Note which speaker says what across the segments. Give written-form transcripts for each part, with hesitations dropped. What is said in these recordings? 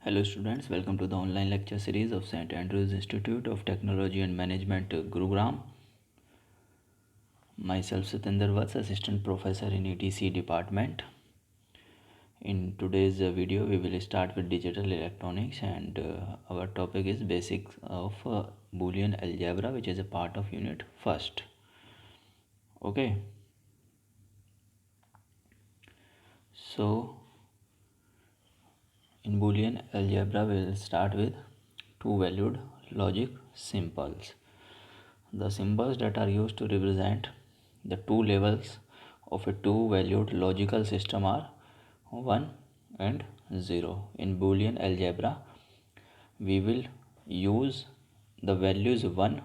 Speaker 1: Hello students, welcome to the online lecture series of St. Andrews Institute of Technology and Management, Gurugram. Myself Satinder Vats, Assistant Professor in ETC Department. In today's video, we will start with digital electronics and our topic is basics of Boolean algebra, which is a part of unit first. Okay. So, in Boolean algebra, we will start with two-valued logic symbols. The symbols that are used to represent the two levels of a two-valued logical system are 1 and 0. In Boolean algebra, we will use the values 1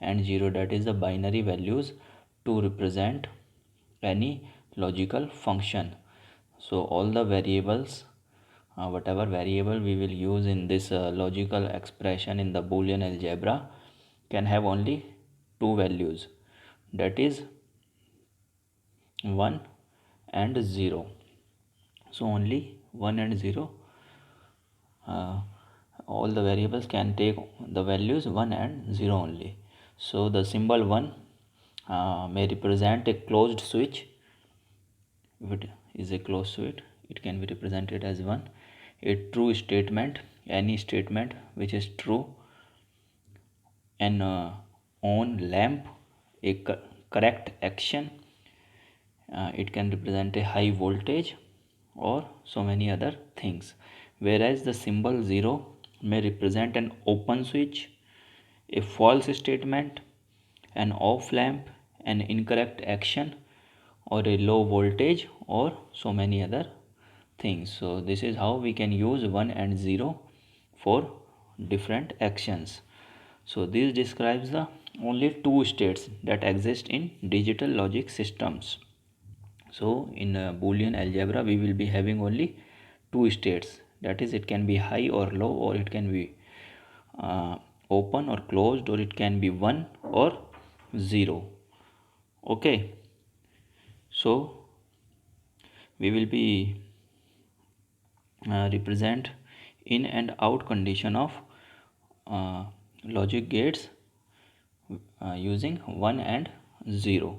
Speaker 1: and 0, that is the binary values, to represent any logical function. So all the variables, whatever variable we will use in this logical expression in the Boolean algebra can have only two values, that is 1 and 0. So only 1 and 0, all the variables can take the values 1 and 0 only. So the symbol 1 may represent a closed switch. If it is a closed switch, it can be represented as 1. A true statement, any statement which is true. An on lamp, a correct action, it can represent a high voltage or so many other things. Whereas the symbol 0 may represent an open switch, a false statement, an off lamp, an incorrect action, or a low voltage or so many other things. So this is how we can use 1 and 0 for different actions. So this describes the only two states that exist in digital logic systems. So in Boolean algebra we will be having only two states, that is it can be high or low, or it can be open or closed, or it can be 1 or 0. Okay, so we will be represent in and out condition of logic gates using 1 and 0.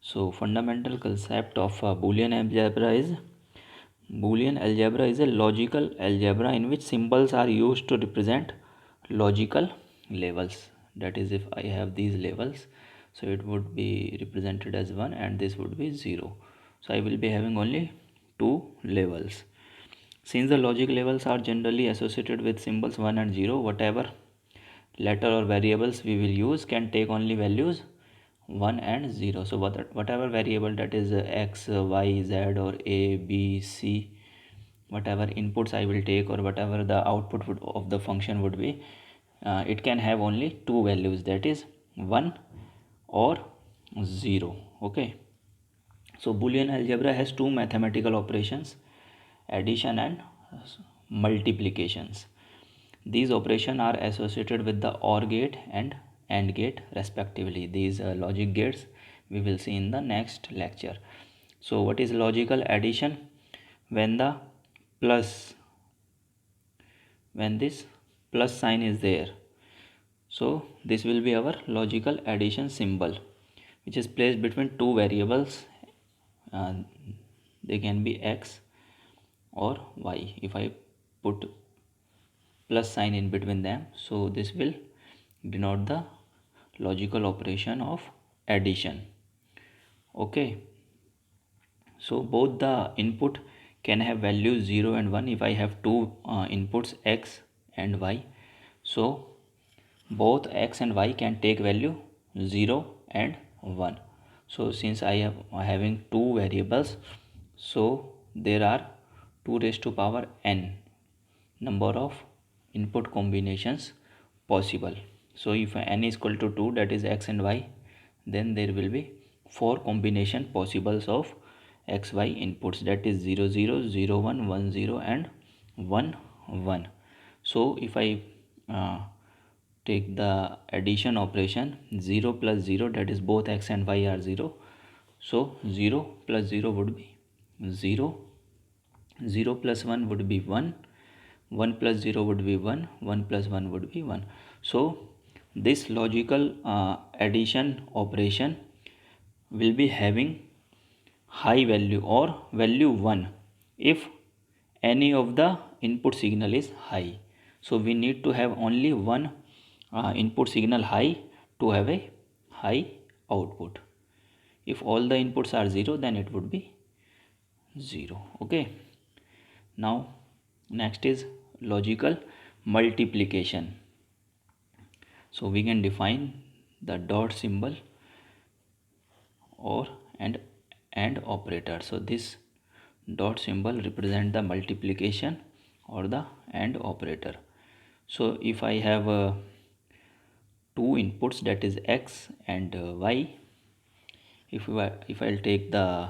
Speaker 1: So fundamental concept of Boolean algebra is a logical algebra in which symbols are used to represent logical levels. That is, if I have these levels, so it would be represented as 1 and this would be 0. So I will be having only two levels. Since the logic levels are generally associated with symbols 1 and 0, whatever letter or variables we will use can take only values 1 and 0. So whatever variable, that is x, y, z, or a, b, c, whatever inputs I will take or whatever the output of the function would be, it can have only two values, that is 1 or 0. Okay. So Boolean algebra has two mathematical operations, addition and multiplications. These operations are associated with the OR gate and AND gate respectively. These logic gates we will see in the next lecture. So what is logical addition? When this plus sign is there, so this will be our logical addition symbol, which is placed between two variables. They can be x or y. If I put plus sign in between them, so this will denote the logical operation of addition. Okay, so both the input can have values 0 and 1. If I have two inputs x and y, so both x and y can take value 0 and 1. So since I am having two variables, so there are 2 raised to power n number of input combinations possible. So if n is equal to 2, that is x and y, then there will be 4 combination possibles of xy inputs, that is 0 0 0 1 1 0 and 1 1. So if I take the addition operation, 0 plus 0, that is both x and y are 0, so 0 plus 0 would be 0, 0 plus 1 would be 1, 1 plus 0 would be 1, 1 plus 1 would be 1. So this logical addition operation will be having high value or value 1 if any of the input signal is high. So we need to have only one input signal high to have a high output. If all the inputs are 0, then it would be 0. Okay. Now next is logical multiplication. So we can define the dot symbol or and operator. So this dot symbol represent the multiplication or the AND operator. So if I have two inputs, that is x and y, if I'll take the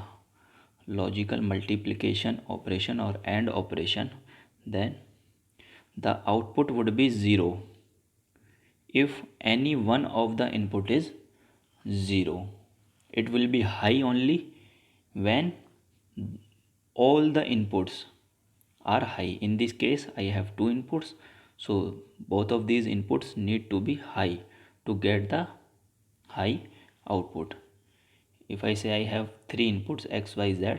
Speaker 1: logical multiplication operation or AND operation, then the output would be 0 if any one of the input is 0. It will be high only when all the inputs are high. In this case I have two inputs, so both of these inputs need to be high to get the high output. If I say I have three inputs x, y, z,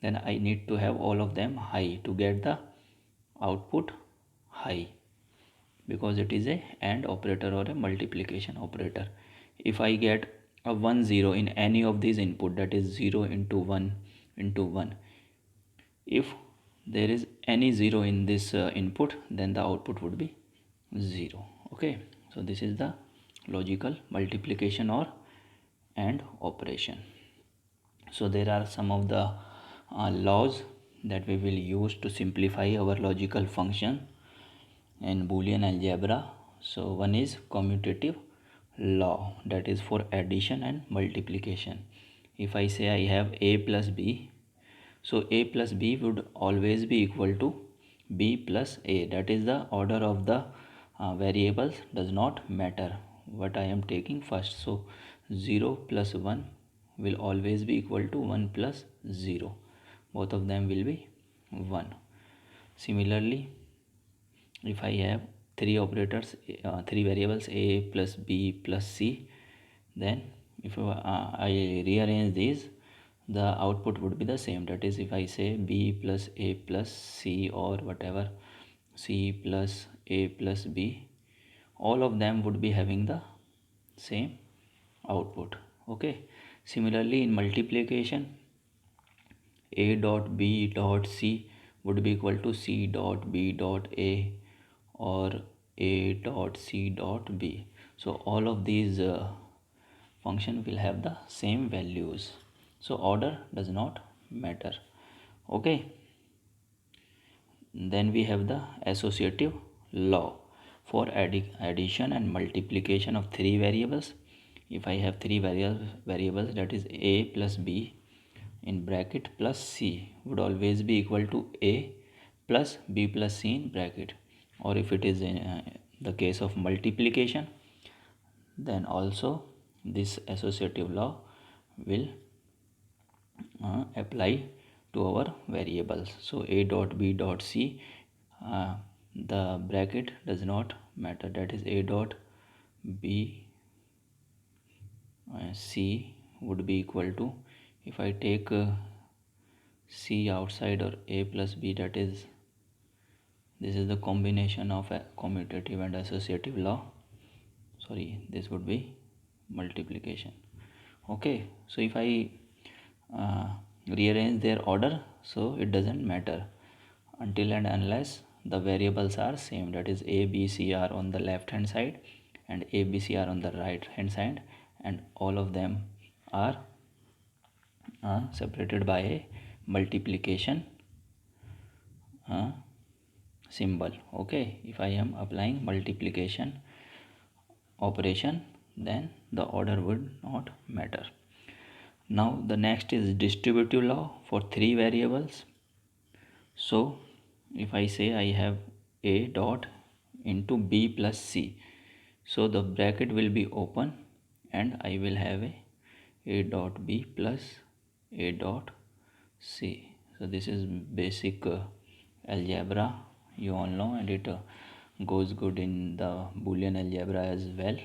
Speaker 1: then I need to have all of them high to get the output high, because it is a AND operator or a multiplication operator. If I get a 1 0 in any of these input, that is 0 into 1 into 1, if there is any 0 in this input, then the output would be 0. Okay, so this is the logical multiplication or AND operation. So there are some of the laws that we will use to simplify our logical function in Boolean algebra. So one is commutative law, that is for addition and multiplication. If I say I have a plus b, so a plus b would always be equal to b plus a, that is the order of the variables does not matter what I am taking first. So 0 plus 1 will always be equal to 1 plus 0, both of them will be 1. Similarly, if I have three operators, three variables a plus b plus c, then if I rearrange these, the output would be the same. That is, if I say b plus a plus c or whatever, c plus a plus b, all of them would be having the same output. Okay. Similarly, in multiplication, a dot b dot c would be equal to c dot b dot a or a dot c dot b. So all of these function will have the same values. So order does not matter. Okay. Then we have the associative law for addition and multiplication of three variables. If I have three variables, that is a plus b in bracket plus c would always be equal to a plus b plus c in bracket. Or if it is in the case of multiplication, then also this associative law will apply to our variables. So a dot b dot c, the bracket does not matter, that is a dot b c would be equal to, if I take c outside, or a plus b, that is, this is the combination of a commutative and associative law. Sorry, this would be multiplication. Okay, so if I rearrange their order, so it doesn't matter until and unless the variables are same, that is a b c are on the left hand side and a b c are on the right hand side, and all of them are separated by a multiplication symbol. Okay, if I am applying multiplication operation, then the order would not matter. Now the next is distributive law for three variables. So if I say I have a dot into b plus c, so the bracket will be open and I will have a dot b plus a dot c. So this is basic algebra you all know, and it goes good in the Boolean algebra as well.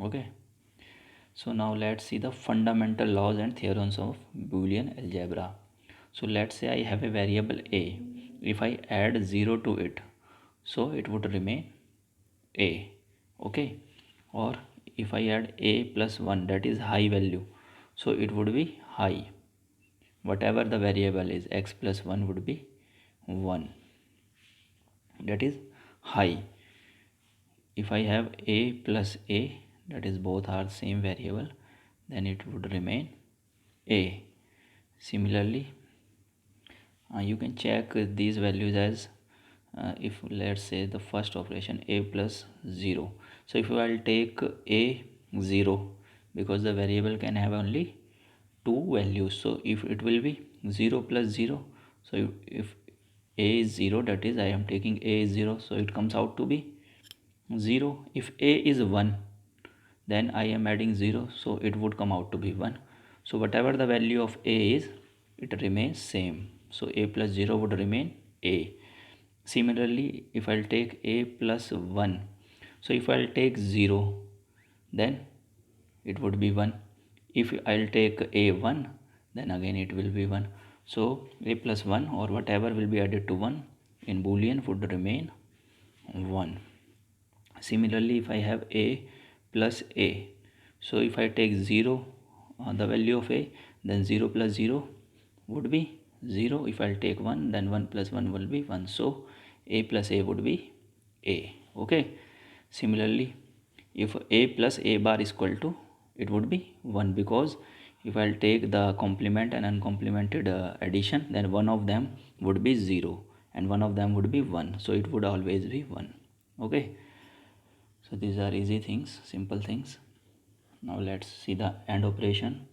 Speaker 1: Okay, so now let's see the fundamental laws and theorems of Boolean algebra. So let's say I have a variable a. If I add 0 to it, so it would remain a. Okay, or if I add a plus 1, that is high value, so it would be high. Whatever the variable is, x plus 1 would be 1, that is high. If I have a plus a, that is both are same variable, then it would remain a. Similarly, you can check these values as if let's say the first operation a plus 0. So if I will take a 0, because the variable can have only two values, so if it will be 0 plus 0, so if a is 0, that is I am taking a is 0, so it comes out to be 0. If a is 1, then I am adding 0, so it would come out to be 1. So whatever the value of a is, it remains same, so a plus 0 would remain a. Similarly, if I'll take a plus 1, so if I'll take 0, then it would be 1. If I'll take a 1, then again it will be 1. So a plus 1 or whatever will be added to 1 in Boolean would remain 1. Similarly, if I have a plus a, so if I take 0, the value of a, then 0 plus 0 would be 0. If I'll take 1, then 1 plus 1 will be 1. So a plus a would be a. Okay. Similarly, if a plus a bar is equal to, it would be 1, because if I'll take the complement and uncomplemented addition, then one of them would be 0 and one of them would be 1. So it would always be 1. Okay. So these are easy things, simple things. Now let's see the AND operation.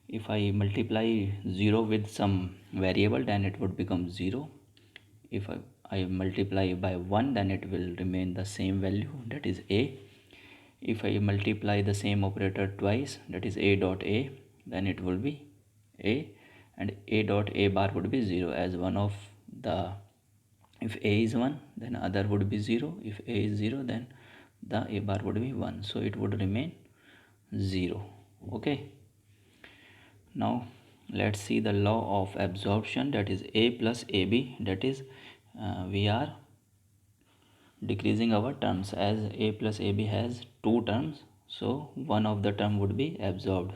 Speaker 1: If I multiply 0 with some variable, then it would become 0. If I multiply by 1, then it will remain the same value, that is a. If I multiply the same operator twice, that is a dot a, then it will be a, and a dot a bar would be 0, as one of the, if a is 1, then other would be 0. If a is 0, then the a bar would be 1, so it would remain 0. Okay, now let's see the law of absorption, that is a plus ab, that is we are decreasing our terms, as a plus ab has two terms, so one of the term would be absorbed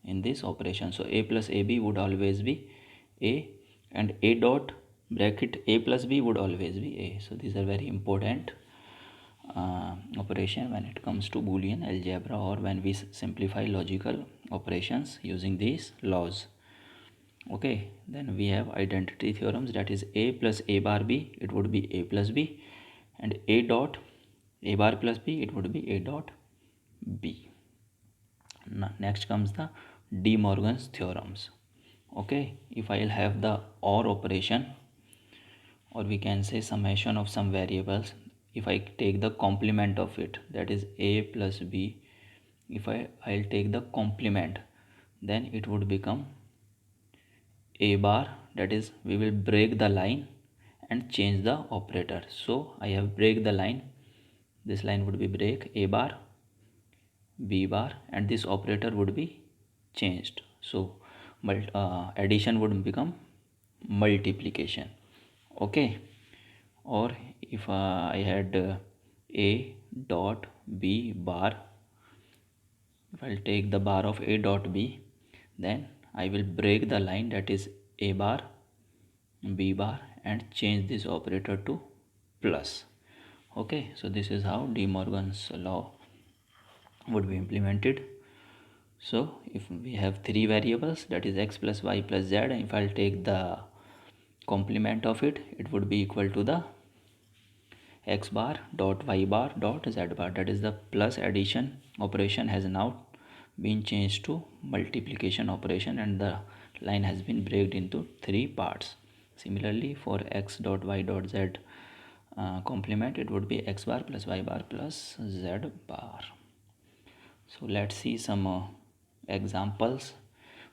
Speaker 1: in this operation. So a plus ab would always be a, and a dot bracket a plus b would always be a. So these are very important operation when it comes to Boolean algebra, or when we simplify logical operations using these laws. Okay, then we have identity theorems, that is a plus a bar b, it would be a plus b, and a dot a bar plus b, it would be a dot b. Now, next comes the De Morgan's theorems. Okay, if I'll have the OR operation, or we can say summation of some variables, if I take the complement of it, that is a plus b, if I'll take the complement, then it would become a bar, that is we will break the line and change the operator. So I have break the line, this line would be break a bar b bar, and this operator would be changed. So addition would become multiplication. Okay, or if I had a dot b bar, if I'll take the bar of a dot b, then I will break the line, that is a bar b bar, and change this operator to plus. Okay, so this is how De Morgan's law would be implemented. So if we have three variables, that is x plus y plus z, and if I'll take the complement of it, it would be equal to the x bar dot y bar dot z bar, that is the plus addition operation has now been changed to multiplication operation, and the line has been broken into three parts. Similarly, for x dot y dot z complement, it would be x bar plus y bar plus z bar. So let's see some examples.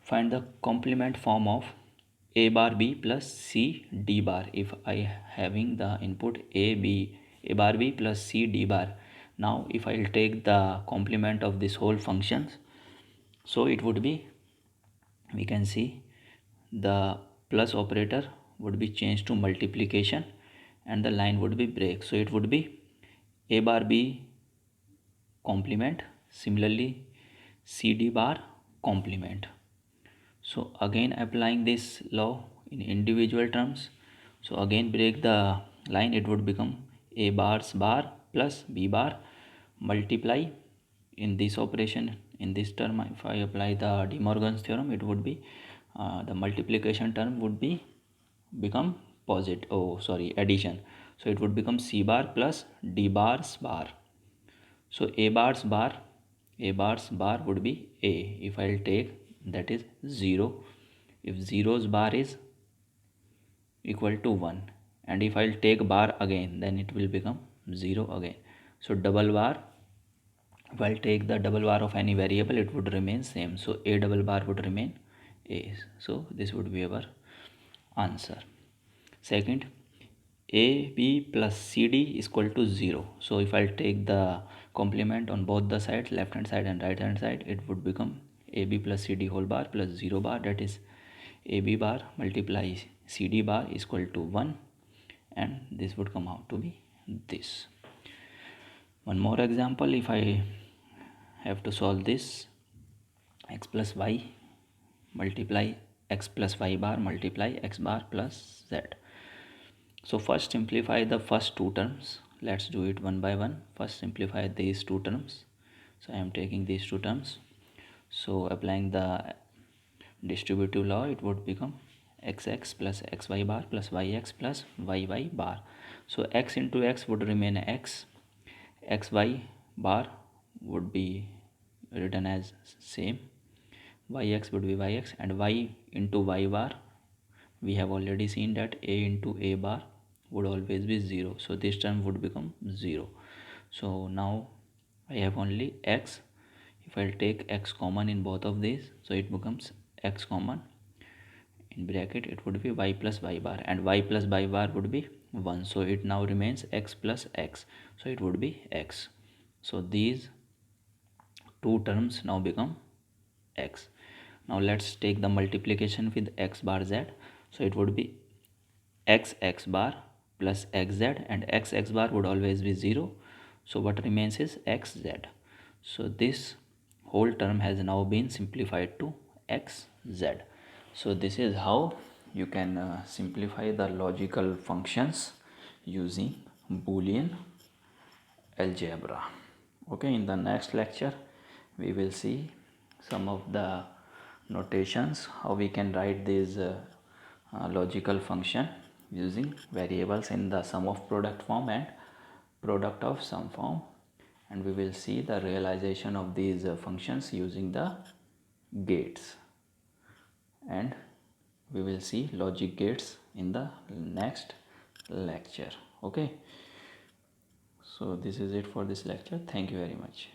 Speaker 1: Find the complement form of a bar b plus c d bar. If I having the input a bar b plus c d bar, now if I'll take the complement of this whole functions, so it would be, we can see the plus operator would be changed to multiplication and the line would be break. So it would be a bar b complement, similarly cd bar complement. So again applying this law in individual terms, so again break the line, it would become a bars bar plus b bar multiply in this operation. In this term, if I apply the De Morgan's theorem, it would be the multiplication term would be become positive, oh sorry, addition. So it would become c bar plus d bars bar. So a bars bar would be a. If I'll take, that is 0. If zeros bar is equal to 1, and if I'll take bar again, then it will become 0 again. So double bar, if I'll take the double bar of any variable, it would remain same. So a double bar would remain a. So this would be our answer. Second, AB plus CD is equal to 0. So if I'll take the complement on both the sides, left hand side and right hand side, it would become AB plus CD whole bar plus 0 bar, that is AB bar multiply CD bar is equal to 1, and this would come out to be this. One more example, if I have to solve this, x plus y multiply x plus y bar multiply x bar plus z. So first simplify the first two terms. Let's do it one by one. First simplify these two terms. So I am taking these two terms. So applying the distributive law, it would become xx plus xy bar plus yx plus yy bar. So x into x would remain x, xy bar would be written as same, yx would be yx, and y into y bar, we have already seen that a into a bar would always be 0. So this term would become 0. So now I have only x. If I take x common in both of these, so it becomes x common, in bracket it would be y plus y bar, and y plus y bar would be 1. So it now remains x plus x. So it would be x. So these two terms now become x. Now let's take the multiplication with x bar z. So it would be x bar plus xz, and x bar would always be 0. So what remains is xz. So this whole term has now been simplified to xz. So this is how you can simplify the logical functions using Boolean algebra. Okay, in the next lecture we will see some of the notations, how we can write these logical function using variables in the sum of product form and product of sum form, and we will see the realization of these functions using the gates, and we will see logic gates in the next lecture. Okay, so this is it for this lecture. Thank you very much.